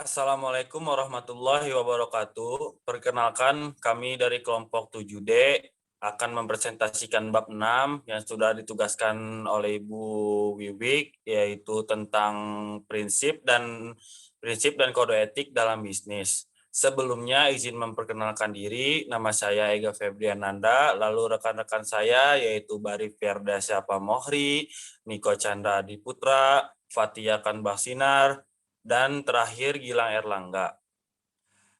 Assalamualaikum warahmatullahi wabarakatuh. Perkenalkan, kami dari kelompok 7D akan mempresentasikan bab 6 yang sudah ditugaskan oleh Ibu Wiwik, yaitu tentang prinsip dan kode etik dalam bisnis. Sebelumnya izin memperkenalkan diri, nama saya Ega Febriananda, lalu rekan-rekan saya yaitu Bari Firdasya Mohri, Niko Chandra Diputra, Fatia Kanbahsinar, dan terakhir Gilang Erlangga.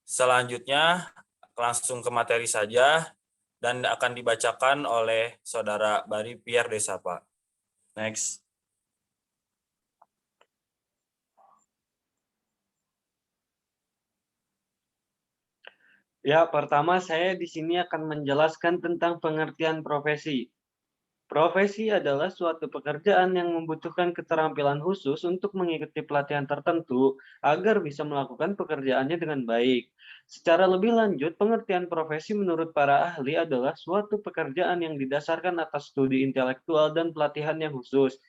Selanjutnya langsung ke materi saja dan akan dibacakan oleh Saudara Bari Pierre Desapa. Next. Ya, pertama saya di sini akan menjelaskan tentang pengertian profesi. Profesi adalah suatu pekerjaan yang membutuhkan keterampilan khusus untuk mengikuti pelatihan tertentu agar bisa melakukan pekerjaannya dengan baik. Secara lebih lanjut, pengertian profesi menurut para ahli adalah suatu pekerjaan yang didasarkan atas studi intelektual dan pelatihan yang khusus.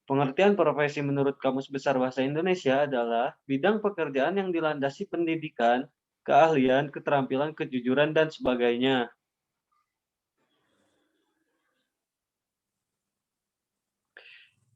Pengertian profesi menurut Kamus Besar Bahasa Indonesia adalah bidang pekerjaan yang dilandasi pendidikan, keahlian, keterampilan, kejujuran, dan sebagainya.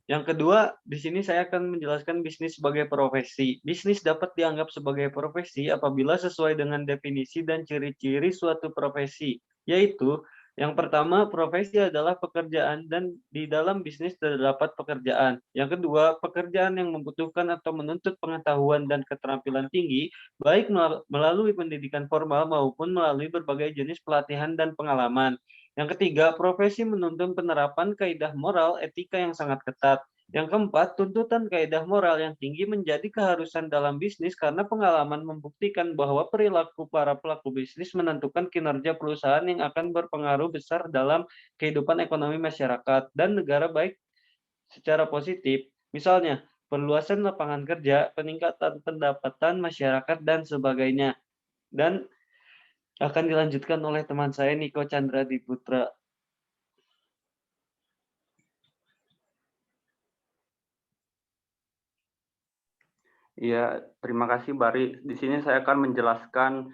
Yang kedua, di sini saya akan menjelaskan bisnis sebagai profesi. Bisnis dapat dianggap sebagai profesi apabila sesuai dengan definisi dan ciri-ciri suatu profesi, yaitu yang pertama, profesi adalah pekerjaan dan di dalam bisnis terdapat pekerjaan. Yang kedua, pekerjaan yang membutuhkan atau menuntut pengetahuan dan keterampilan tinggi, baik melalui pendidikan formal maupun melalui berbagai jenis pelatihan dan pengalaman. Yang ketiga, profesi menuntun penerapan kaidah moral etika yang sangat ketat. Yang keempat, tuntutan kaidah moral yang tinggi menjadi keharusan dalam bisnis karena pengalaman membuktikan bahwa perilaku para pelaku bisnis menentukan kinerja perusahaan yang akan berpengaruh besar dalam kehidupan ekonomi masyarakat dan negara baik secara positif. Misalnya, perluasan lapangan kerja, peningkatan pendapatan masyarakat, dan sebagainya. Dan akan dilanjutkan oleh teman saya Niko Chandra Diputra. Iya, terima kasih Bari. Di sini saya akan menjelaskan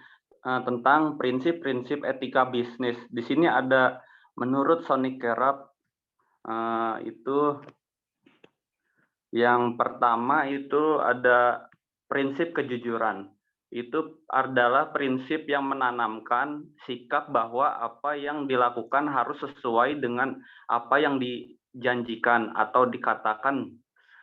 tentang prinsip-prinsip etika bisnis. Di sini ada menurut Sonic Kerap itu yang pertama itu ada prinsip kejujuran. Itu adalah prinsip yang menanamkan sikap bahwa apa yang dilakukan harus sesuai dengan apa yang dijanjikan atau dikatakan.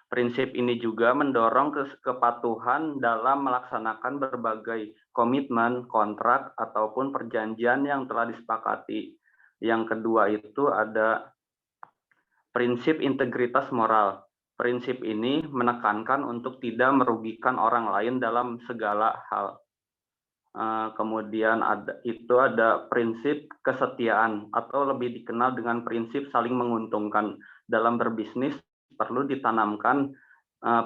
Prinsip ini juga mendorong kepatuhan dalam melaksanakan berbagai komitmen, kontrak, ataupun perjanjian yang telah disepakati. Yang kedua itu ada prinsip integritas moral. Prinsip ini menekankan untuk tidak merugikan orang lain dalam segala hal. Kemudian ada prinsip kesetiaan atau lebih dikenal dengan prinsip saling menguntungkan. Dalam berbisnis perlu ditanamkan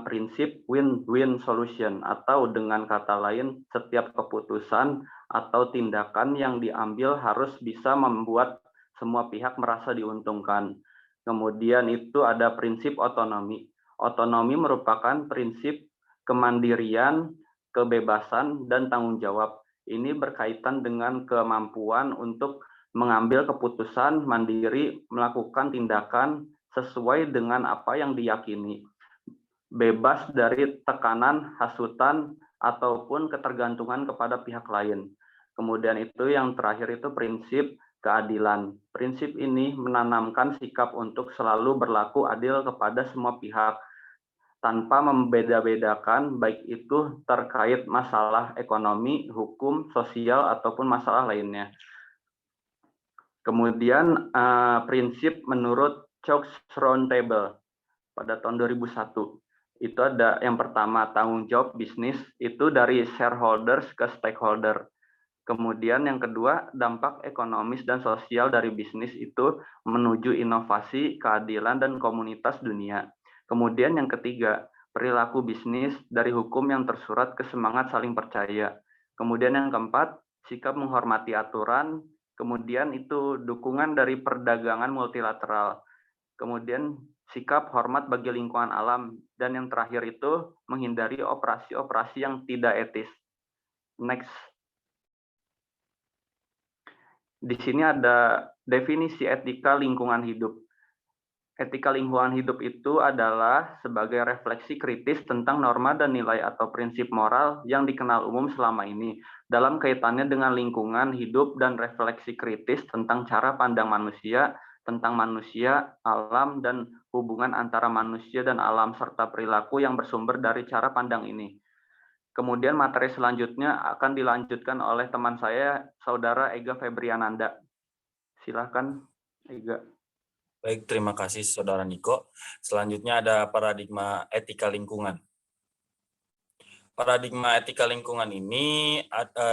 prinsip win-win solution atau dengan kata lain setiap keputusan atau tindakan yang diambil harus bisa membuat semua pihak merasa diuntungkan. Kemudian itu ada prinsip otonomi. Otonomi merupakan prinsip kemandirian, kebebasan, dan tanggung jawab. Ini berkaitan dengan kemampuan untuk mengambil keputusan mandiri, melakukan tindakan sesuai dengan apa yang diyakini, bebas dari tekanan, hasutan, ataupun ketergantungan kepada pihak lain. Kemudian itu yang terakhir itu prinsip keadilan. Prinsip ini menanamkan sikap untuk selalu berlaku adil kepada semua pihak, tanpa membeda-bedakan baik itu terkait masalah ekonomi, hukum, sosial, ataupun masalah lainnya. Kemudian prinsip menurut Cox Roundtable pada tahun 2001. Itu ada yang pertama tanggung jawab bisnis itu dari shareholders ke stakeholder. Kemudian yang kedua dampak ekonomis dan sosial dari bisnis itu menuju inovasi, keadilan, dan komunitas dunia. Kemudian yang ketiga, perilaku bisnis dari hukum yang tersurat ke semangat saling percaya. Kemudian yang keempat, sikap menghormati aturan. Kemudian itu dukungan dari perdagangan multilateral. Kemudian sikap hormat bagi lingkungan alam, dan yang terakhir itu menghindari operasi-operasi yang tidak etis. Next. Di sini ada definisi etika lingkungan hidup. Etika lingkungan hidup itu adalah sebagai refleksi kritis tentang norma dan nilai atau prinsip moral yang dikenal umum selama ini dalam kaitannya dengan lingkungan hidup dan refleksi kritis tentang cara pandang manusia, tentang manusia, alam, dan hubungan antara manusia dan alam serta perilaku yang bersumber dari cara pandang ini. Kemudian materi selanjutnya akan dilanjutkan oleh teman saya, Saudara Ega Febriananda. Silakan, Ega. Baik, terima kasih Saudara Niko. Selanjutnya ada paradigma etika lingkungan. Paradigma etika lingkungan ini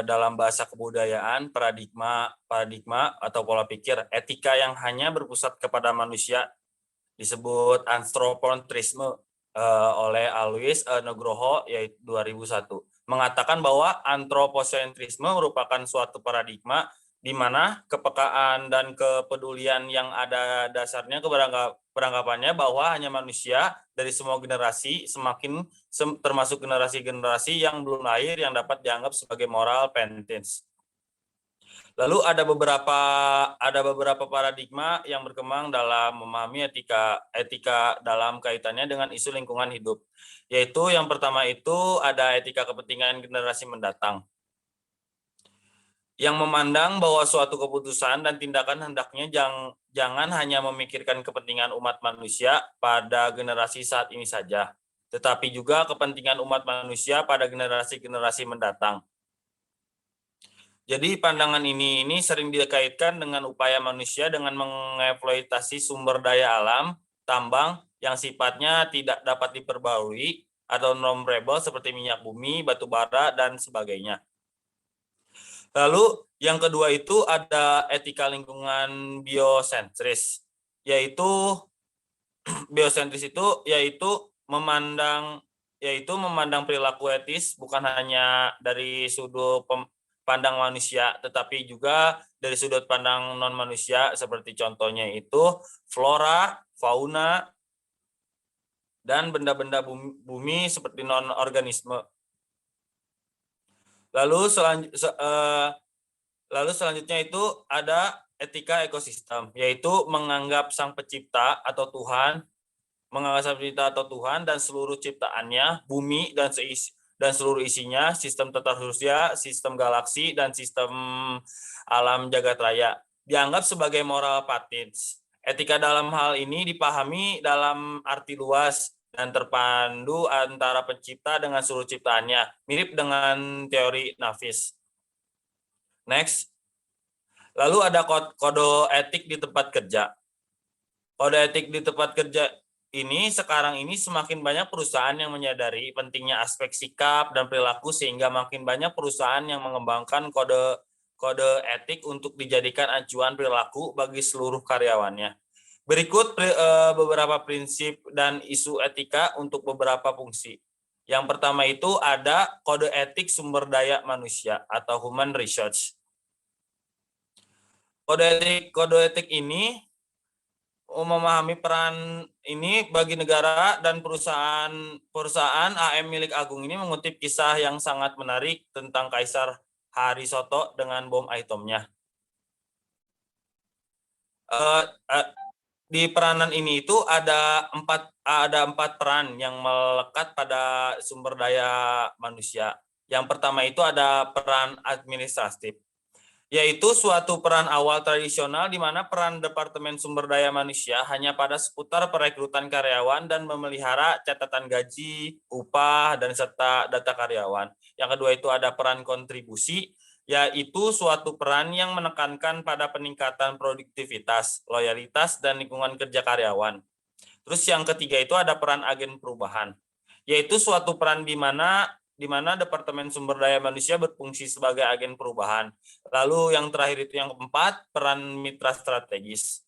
dalam bahasa kebudayaan, paradigma atau pola pikir etika yang hanya berpusat kepada manusia disebut antropocentrisme oleh Alois Nugroho yaitu 2001. Mengatakan bahwa antropocentrisme merupakan suatu paradigma di mana kepekaan dan kepedulian yang ada dasarnya beranggapannya bahwa hanya manusia dari semua generasi termasuk generasi-generasi yang belum lahir yang dapat dianggap sebagai moral penitence. Lalu ada beberapa paradigma yang berkembang dalam memahami etika dalam kaitannya dengan isu lingkungan hidup. Yaitu yang pertama itu ada etika kepentingan generasi mendatang, yang memandang bahwa suatu keputusan dan tindakan hendaknya jangan hanya memikirkan kepentingan umat manusia pada generasi saat ini saja, tetapi juga kepentingan umat manusia pada generasi-generasi mendatang. Jadi pandangan ini sering dikaitkan dengan upaya manusia dengan mengeksploitasi sumber daya alam, tambang yang sifatnya tidak dapat diperbarui atau non-renewable seperti minyak bumi, batu bara, dan sebagainya. Lalu yang kedua itu ada etika lingkungan biosentris, yaitu biosentris itu memandang perilaku etis bukan hanya dari sudut pandang manusia, tetapi juga dari sudut pandang non manusia seperti contohnya itu flora, fauna, dan benda-benda bumi seperti non organisme. Lalu selanjutnya itu ada etika ekosistem, yaitu menganggap sang pencipta atau Tuhan, dan seluruh ciptaannya, bumi dan seluruh isinya, sistem tata surya, sistem galaksi, dan sistem alam jagat raya dianggap sebagai moral patents. Etika dalam hal ini dipahami dalam arti luas dan terpandu antara pencipta dengan seluruh ciptaannya, mirip dengan teori Nafis. Next. Lalu ada kode etik di tempat kerja. Kode etik di tempat kerja ini sekarang ini semakin banyak perusahaan yang menyadari pentingnya aspek sikap dan perilaku sehingga makin banyak perusahaan yang mengembangkan kode etik untuk dijadikan acuan perilaku bagi seluruh karyawannya. Berikut beberapa prinsip dan isu etika untuk beberapa fungsi. Yang pertama itu ada kode etik sumber daya manusia atau human research. Kode etik ini memahami peran ini bagi negara dan perusahaan AM milik Agung ini mengutip kisah yang sangat menarik tentang Kaisar Harisoto dengan bom atomnya. Di peranan ini itu ada empat peran yang melekat pada sumber daya manusia. Yang pertama itu ada peran administratif, yaitu suatu peran awal tradisional di mana peran Departemen Sumber Daya Manusia hanya pada seputar perekrutan karyawan dan memelihara catatan gaji, upah, dan serta data karyawan. Yang kedua itu ada peran kontribusi, yaitu suatu peran yang menekankan pada peningkatan produktivitas, loyalitas, dan lingkungan kerja karyawan. Terus yang ketiga itu ada peran agen perubahan, yaitu suatu peran di mana Departemen Sumber Daya Manusia berfungsi sebagai agen perubahan. Lalu yang terakhir itu yang keempat, peran mitra strategis.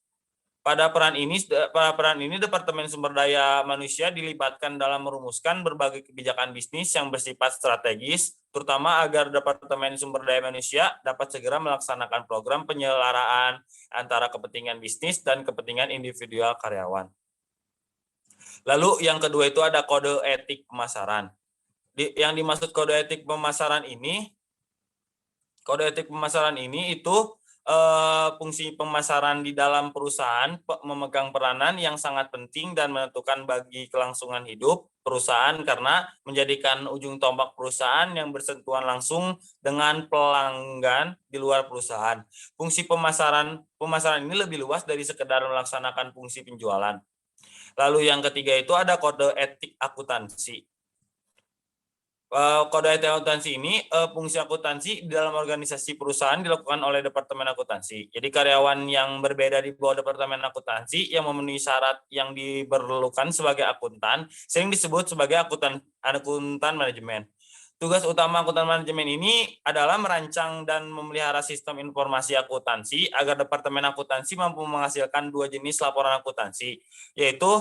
Pada peran ini Departemen Sumber Daya Manusia dilibatkan dalam merumuskan berbagai kebijakan bisnis yang bersifat strategis, terutama agar Departemen Sumber Daya Manusia dapat segera melaksanakan program penyelaraan antara kepentingan bisnis dan kepentingan individual karyawan. Lalu yang kedua itu ada kode etik pemasaran. Yang dimaksud kode etik pemasaran ini, itu fungsi pemasaran di dalam perusahaan memegang peranan yang sangat penting dan menentukan bagi kelangsungan hidup perusahaan karena menjadikan ujung tombak perusahaan yang bersentuhan langsung dengan pelanggan di luar perusahaan. Fungsi pemasaran ini lebih luas dari sekedar melaksanakan fungsi penjualan. Lalu yang ketiga itu ada kode etik akuntansi. Kode etik akuntansi ini fungsi akuntansi di dalam organisasi perusahaan dilakukan oleh Departemen Akuntansi. Jadi karyawan yang berbeda di bawah Departemen Akuntansi yang memenuhi syarat yang diperlukan sebagai akuntan sering disebut sebagai akuntan manajemen. Tugas utama akuntan manajemen ini adalah merancang dan memelihara sistem informasi akuntansi agar Departemen Akuntansi mampu menghasilkan dua jenis laporan akuntansi, yaitu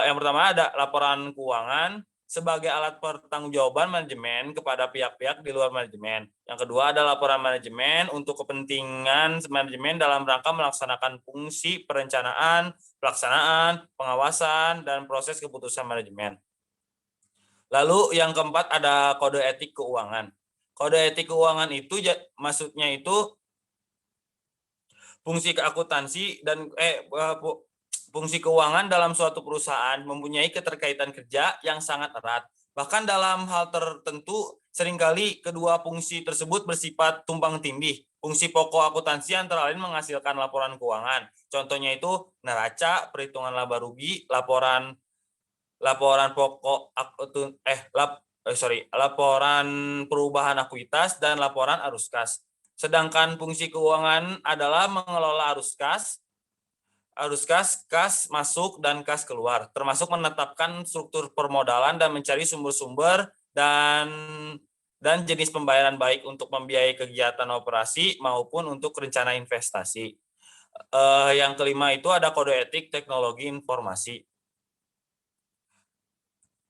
yang pertama ada laporan keuangan sebagai alat pertanggungjawaban manajemen kepada pihak-pihak di luar manajemen. Yang kedua ada laporan manajemen untuk kepentingan manajemen dalam rangka melaksanakan fungsi perencanaan, pelaksanaan, pengawasan, dan proses keputusan manajemen. Lalu yang keempat ada kode etik keuangan. Kode etik keuangan itu maksudnya itu fungsi akuntansi dan fungsi keuangan dalam suatu perusahaan mempunyai keterkaitan kerja yang sangat erat. Bahkan dalam hal tertentu, seringkali kedua fungsi tersebut bersifat tumpang tindih. Fungsi pokok akuntansi antara lain menghasilkan laporan keuangan. Contohnya itu neraca, perhitungan laba rugi, laporan pokok laporan perubahan akuitas dan laporan arus kas. Sedangkan fungsi keuangan adalah mengelola arus kas, kas masuk dan kas keluar, termasuk menetapkan struktur permodalan dan mencari sumber-sumber dan jenis pembayaran baik untuk membiayai kegiatan operasi maupun untuk rencana investasi. Yang kelima itu ada kode etik teknologi informasi.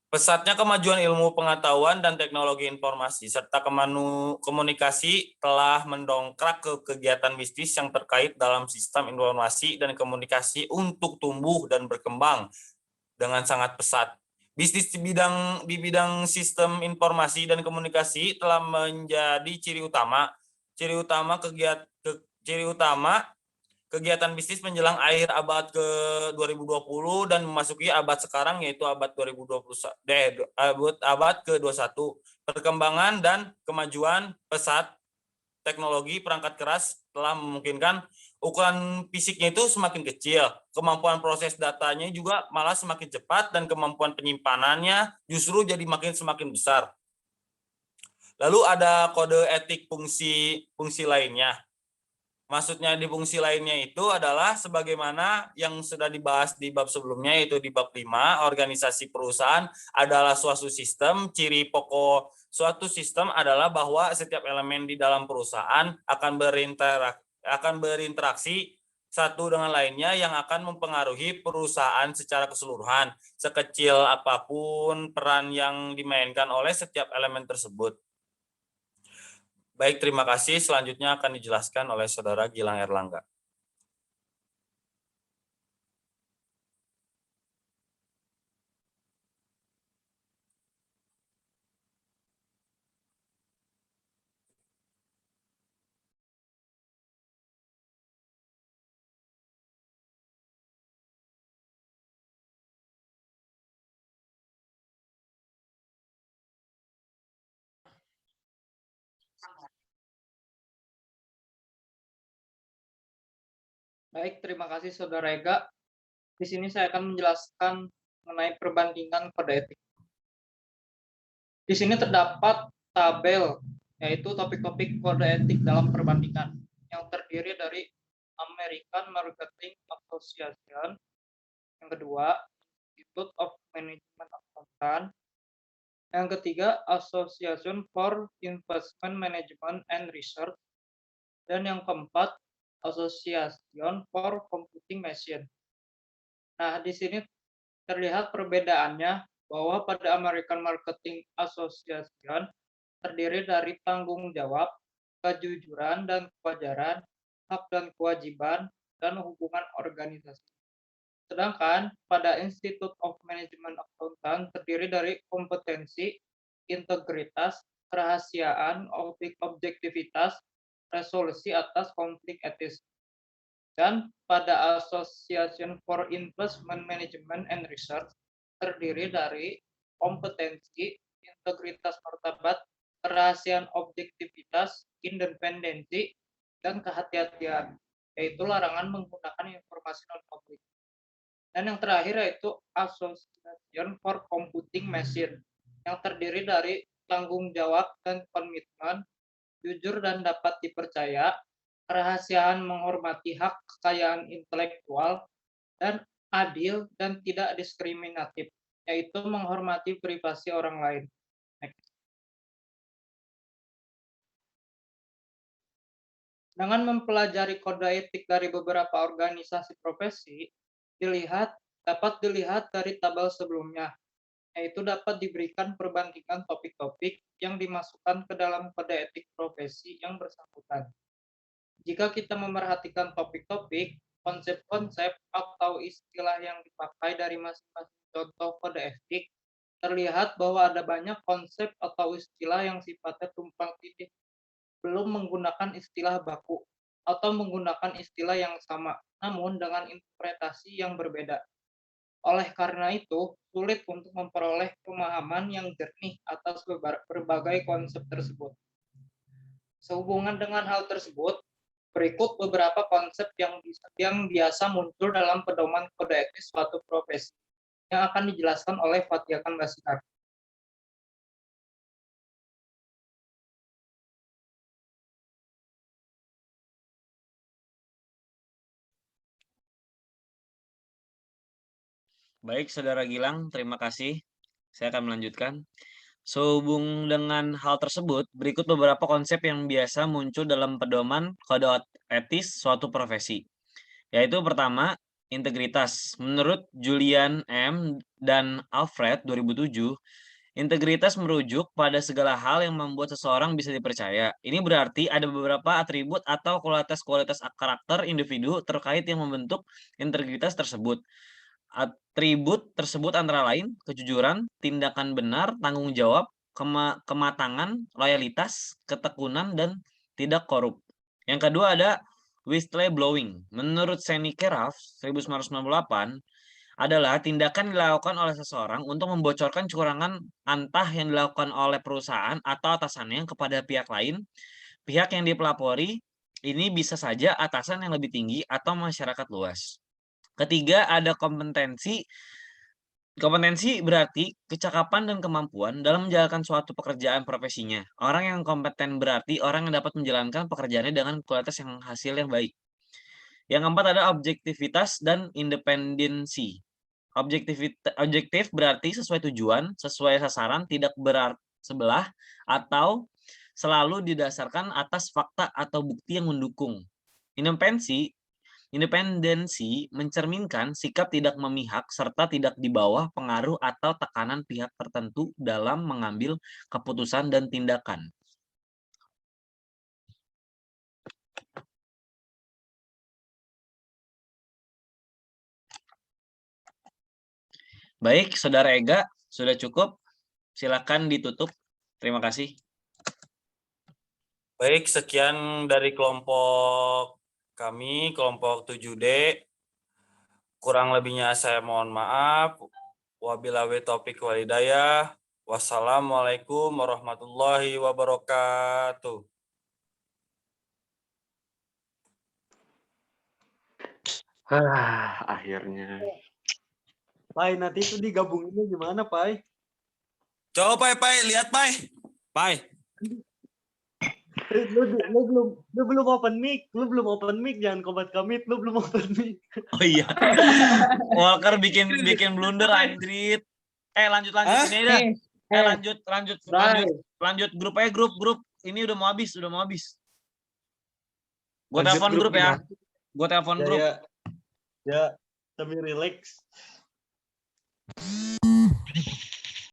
Pesatnya kemajuan ilmu pengetahuan dan teknologi informasi serta komunikasi telah mendongkrak ke kegiatan bisnis yang terkait dalam sistem informasi dan komunikasi untuk tumbuh dan berkembang dengan sangat pesat. Bisnis di bidang sistem informasi dan komunikasi telah menjadi ciri utama kegiatan bisnis menjelang akhir abad ke-2020 dan memasuki abad sekarang yaitu abad 2021 abad ke-21. Perkembangan dan kemajuan pesat teknologi perangkat keras telah memungkinkan ukuran fisiknya itu semakin kecil, kemampuan proses datanya juga malah semakin cepat dan kemampuan penyimpanannya justru jadi semakin besar. Lalu ada kode etik fungsi lainnya. Maksudnya di fungsi lainnya itu adalah sebagaimana yang sudah dibahas di bab sebelumnya, yaitu di bab 5, organisasi perusahaan adalah suatu sistem. Ciri pokok suatu sistem adalah bahwa setiap elemen di dalam perusahaan akan berinteraksi satu dengan lainnya yang akan mempengaruhi perusahaan secara keseluruhan, sekecil apapun peran yang dimainkan oleh setiap elemen tersebut. Baik, terima kasih. Selanjutnya akan dijelaskan oleh Saudara Gilang Erlangga. Baik, terima kasih Saudara Ega. Di sini saya akan menjelaskan mengenai perbandingan kode etik. Di sini terdapat tabel, yaitu topik-topik kode etik dalam perbandingan, yang terdiri dari American Marketing Association, yang kedua, Institute of Management Accountant, yang ketiga, Association for Investment Management and Research, dan yang keempat, Association for Computing Machine. Nah, di sini terlihat perbedaannya bahwa pada American Marketing Association terdiri dari tanggung jawab, kejujuran dan kewajaran, hak dan kewajiban, dan hubungan organisasi. Sedangkan pada Institute of Management Accountant terdiri dari kompetensi, integritas, kerahasiaan, objektivitas, resolusi atas konflik etis. Dan pada Association for Investment Management and Research terdiri dari kompetensi, integritas martabat, kerahasiaan objektivitas, independensi, dan kehati-hatian, yaitu larangan menggunakan informasi non-publik. Dan yang terakhir yaitu Association for Computing Machine, yang terdiri dari tanggung jawab dan komitmen, jujur dan dapat dipercaya, kerahasiaan menghormati hak kekayaan intelektual, dan adil dan tidak diskriminatif, yaitu menghormati privasi orang lain. Next. Dengan mempelajari kode etik dari beberapa organisasi profesi, dapat dilihat dari tabel sebelumnya, yaitu dapat diberikan perbandingan topik-topik yang dimasukkan ke dalam kode etik profesi yang bersangkutan. Jika kita memerhatikan topik-topik, konsep-konsep atau istilah yang dipakai dari masing-masing contoh kode etik, terlihat bahwa ada banyak konsep atau istilah yang sifatnya tumpang tindih, belum menggunakan istilah baku, atau menggunakan istilah yang sama, namun dengan interpretasi yang berbeda. Oleh karena itu, sulit untuk memperoleh pemahaman yang jernih atas berbagai konsep tersebut. Sehubungan dengan hal tersebut, berikut beberapa konsep yang biasa muncul dalam pedoman kode etik suatu profesi yang akan dijelaskan oleh Fathiakan Basitar. Baik, Saudara Gilang, terima kasih. Saya akan melanjutkan. Sehubung dengan hal tersebut, berikut beberapa konsep yang biasa muncul dalam pedoman kode etis suatu profesi. Yaitu pertama, integritas. Menurut Julian M. dan Alfred 2007, integritas merujuk pada segala hal yang membuat seseorang bisa dipercaya. Ini berarti ada beberapa atribut atau kualitas-kualitas karakter individu terkait yang membentuk integritas tersebut. Atribut tersebut antara lain kejujuran, tindakan benar, tanggung jawab, kematangan, loyalitas, ketekunan, dan tidak korup. Yang kedua ada whistleblowing. Menurut Seneca Ruff 1998, adalah tindakan dilakukan oleh seseorang untuk membocorkan kecurangan antah yang dilakukan oleh perusahaan atau atasannya kepada pihak lain. Pihak yang dipelapori ini bisa saja atasan yang lebih tinggi atau masyarakat luas. Ketiga, ada kompetensi. Kompetensi berarti kecakapan dan kemampuan dalam menjalankan suatu pekerjaan profesinya. Orang yang kompeten berarti orang yang dapat menjalankan pekerjaannya dengan kualitas yang hasil yang baik. Yang keempat ada objektivitas dan independensi. Objektif berarti sesuai tujuan, sesuai sasaran, tidak berarti sebelah, atau selalu didasarkan atas fakta atau bukti yang mendukung. Independensi mencerminkan sikap tidak memihak serta tidak di bawah pengaruh atau tekanan pihak tertentu dalam mengambil keputusan dan tindakan. Baik, Saudara Ega, sudah cukup. Silakan ditutup. Terima kasih. Baik, sekian dari kelompok kami, kelompok 7D. Kurang lebihnya saya mohon maaf. Wabillahi taufiq wal hidayah. Wassalamualaikum warahmatullahi wabarakatuh. Akhirnya. Pai, nanti itu digabunginnya gimana, Pai? Coba Pai, lihat Pai. Pai. Lu belum open mic, jangan kobat kami, lu belum open mic. Oh iya. Walker bikin blunder anjrit. Lanjut ini dah. Lanjut grup aja, grup. Ini udah mau habis. Gua telepon grup ya. Grup. Ya, sambil relax.